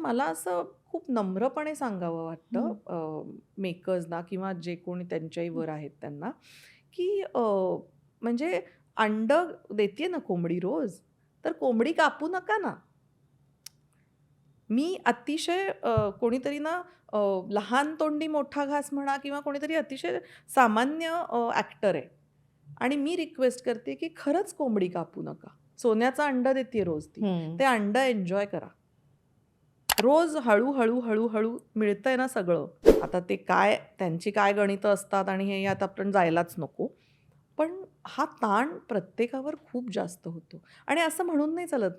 मला असं खूप नम्रपणे सांगावं हं. वाटतं मेकर्सना किंवा जे कोणी त्यांच्याही हं. वर आहेत त्यांना, की म्हणजे अंडं देतीये ना कोंबडी रोज, तर कोंबडी कापू नका ना. मी अतिशय कोणीतरी ना अ, लहान तोंडी मोठा घास म्हणा किंवा कोणीतरी अतिशय सामान्य ॲक्टर आहे आणि मी रिक्वेस्ट करते, की खरंच कोंबडी कापू नका. सोन्याचं अंडं देतीये रोज ती. हं. ते अंडं एन्जॉय करा. रोज हळू-हळू, हळू-हळू मिळतंय ना सगळं. आता ते काय त्यांची काय गणितं असतात आणि हे यात आपण जायलाच नको. पण हा ताण प्रत्येकावर खूप जास्त होतो आणि असं म्हणून नाही चालत,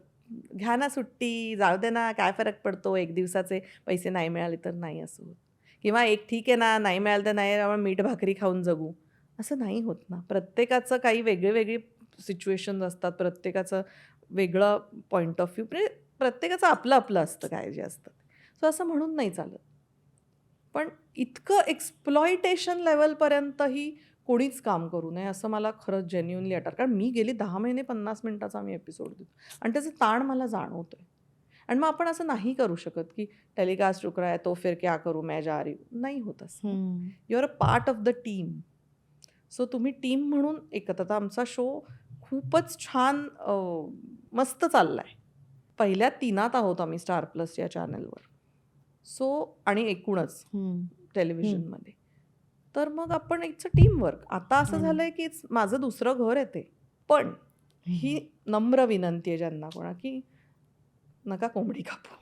"घ्या ना सुट्टी, जाऊ दे ना, काय फरक पडतो, 1 दिवसाचे पैसे नाही मिळाले तर." नाही असं होत. किंवा एक ठीक आहे ना, नाही मिळालं तर नाही, आपण मीठ भाकरी खाऊन जगू. असं नाही होत ना. प्रत्येकाचं काही वेगळी-वेगळी सिच्युएशन्स असतात. प्रत्येकाचं वेगळं पॉइंट ऑफ व्ह्यू म्हणजे प्रत्येकाचं आपलं-आपलं असतं काय जे असतं. सो असं म्हणून नाही चालत. पण इतकं एक्सप्लॉइटेशन लेव्हलपर्यंतही कोणीच काम करू नये असं मला खरंच जेन्युइनली वाटतं. कारण मी गेली 10 महिने 50 मिनिटाचा आम्ही एपिसोड देतो आणि त्याचा ताण मला जाणवतोय. आणि मग आपण असं नाही करू शकत, की टेलिकास्ट रुक रहा है तो फिर क्या करूँ मैं जा रही हूँ. नाही होत असं. हं. You are a part of the team. So तुम्ही टीम म्हणून एकत्र आता आमचा शो खूपच छान मस्त चाललाय. पहिल्या 3त आहोत आम्ही स्टार प्लस या चॅनलवर. सो आणि एकूणच हं. हं. टेलिव्हिजनमध्ये. तर मग आपण इट्स अ टीमवर्क. आता असं हं. झालंय, की माझं दुसरं घर आहे ते. पण हं. ही नम्र विनंती आहे ज्यांना कोणा, की नका कोंबडी कापू.